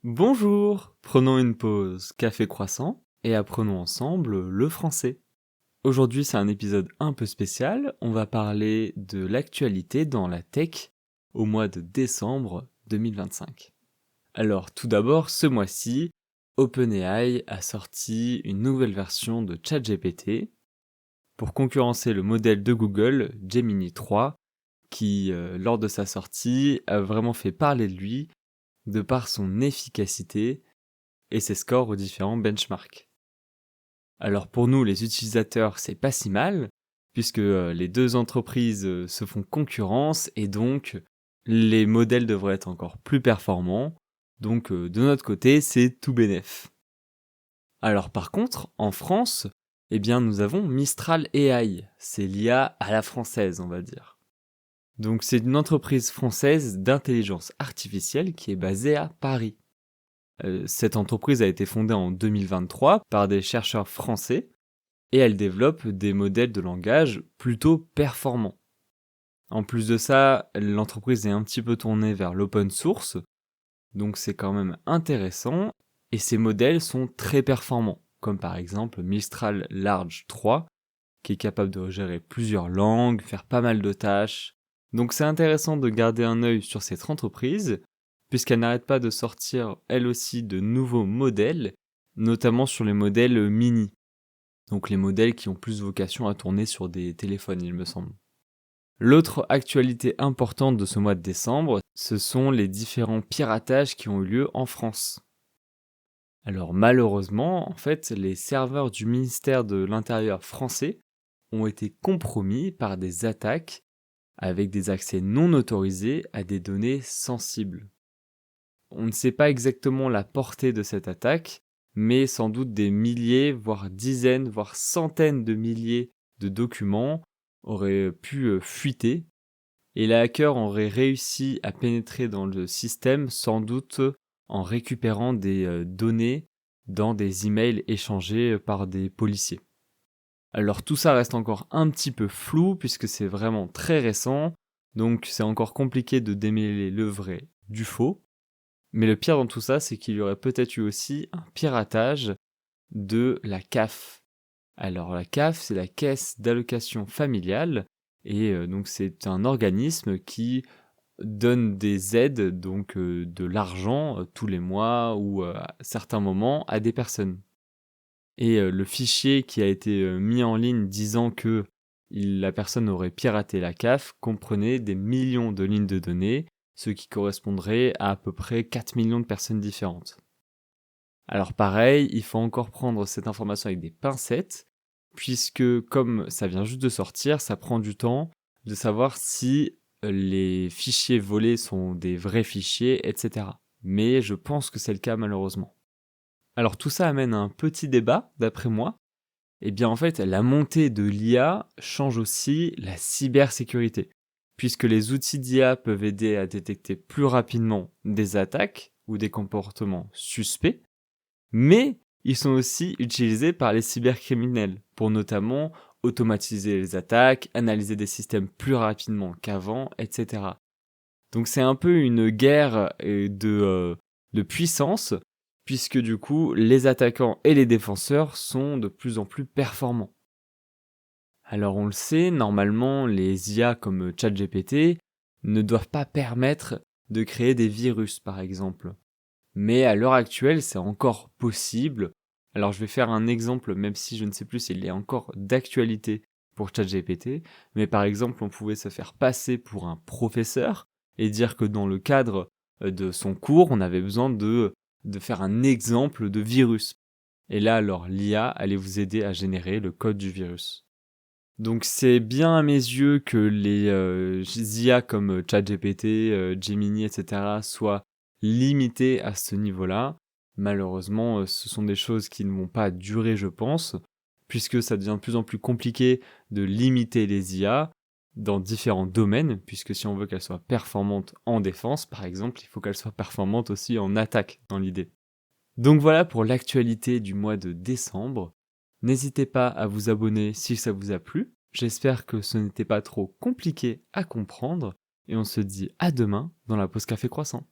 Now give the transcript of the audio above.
Bonjour, prenons une pause café croissant et apprenons ensemble le français. Aujourd'hui c'est un épisode un peu spécial, on va parler de l'actualité dans la tech au mois de décembre 2025. Alors tout d'abord, ce mois-ci, OpenAI a sorti une nouvelle version de ChatGPT pour concurrencer le modèle de Google, Gemini 3, qui, lors de sa sortie, a vraiment fait parler de lui de par son efficacité et ses scores aux différents benchmarks. Alors pour nous, les utilisateurs, c'est pas si mal, puisque les deux entreprises se font concurrence et donc les modèles devraient être encore plus performants. Donc de notre côté, c'est tout bénef. Alors par contre, en France, eh bien nous avons Mistral AI, c'est l'IA à la française, on va dire. Donc c'est une entreprise française d'intelligence artificielle qui est basée à Paris. Cette entreprise a été fondée en 2023 par des chercheurs français et elle développe des modèles de langage plutôt performants. En plus de ça, l'entreprise est un petit peu tournée vers l'open source, donc c'est quand même intéressant et ces modèles sont très performants, comme par exemple Mistral Large 3 qui est capable de gérer plusieurs langues, faire pas mal de tâches. Donc c'est intéressant de garder un œil sur cette entreprise, puisqu'elle n'arrête pas de sortir elle aussi de nouveaux modèles, notamment sur les modèles mini. Donc les modèles qui ont plus vocation à tourner sur des téléphones, il me semble. L'autre actualité importante de ce mois de décembre, ce sont les différents piratages qui ont eu lieu en France. Alors malheureusement, en fait, les serveurs du ministère de l'Intérieur français ont été compromis par des attaques avec des accès non autorisés à des données sensibles. On ne sait pas exactement la portée de cette attaque, mais sans doute des milliers, voire dizaines, voire centaines de milliers de documents auraient pu fuiter, et les hackers auraient réussi à pénétrer dans le système sans doute en récupérant des données dans des emails échangés par des policiers. Alors tout ça reste encore un petit peu flou puisque c'est vraiment très récent, donc c'est encore compliqué de démêler le vrai du faux. Mais le pire dans tout ça, c'est qu'il y aurait peut-être eu aussi un piratage de la CAF. Alors la CAF, c'est la Caisse d'allocation familiale, et donc c'est un organisme qui donne des aides, donc de l'argent tous les mois ou à certains moments à des personnes. Et le fichier qui a été mis en ligne disant que la personne aurait piraté la CAF comprenait des millions de lignes de données, ce qui correspondrait à peu près 4 millions de personnes différentes. Alors pareil, il faut encore prendre cette information avec des pincettes, puisque comme ça vient juste de sortir, ça prend du temps de savoir si les fichiers volés sont des vrais fichiers, etc. Mais je pense que c'est le cas malheureusement. Alors tout ça amène à un petit débat, d'après moi. Eh bien en fait, la montée de l'IA change aussi la cybersécurité, puisque les outils d'IA peuvent aider à détecter plus rapidement des attaques ou des comportements suspects, mais ils sont aussi utilisés par les cybercriminels pour notamment automatiser les attaques, analyser des systèmes plus rapidement qu'avant, etc. Donc c'est un peu une guerre de puissance, puisque du coup, les attaquants et les défenseurs sont de plus en plus performants. Alors on le sait, normalement, les IA comme ChatGPT ne doivent pas permettre de créer des virus, par exemple. Mais à l'heure actuelle, c'est encore possible. Alors je vais faire un exemple, même si je ne sais plus s'il est encore d'actualité pour ChatGPT, mais par exemple, on pouvait se faire passer pour un professeur et dire que dans le cadre de son cours, on avait besoin de faire un exemple de virus. Et là, alors, l'IA allait vous aider à générer le code du virus. Donc c'est bien à mes yeux que les IA comme ChatGPT, Gemini, etc. soient limitées à ce niveau-là. Malheureusement, ce sont des choses qui ne vont pas durer, je pense, puisque ça devient de plus en plus compliqué de limiter les IA dans différents domaines, puisque si on veut qu'elles soient performantes en défense, par exemple, il faut qu'elles soient performantes aussi en attaque, dans l'idée. Donc voilà pour l'actualité du mois de décembre. N'hésitez pas à vous abonner si ça vous a plu. J'espère que ce n'était pas trop compliqué à comprendre. Et on se dit à demain dans la pause café croissant.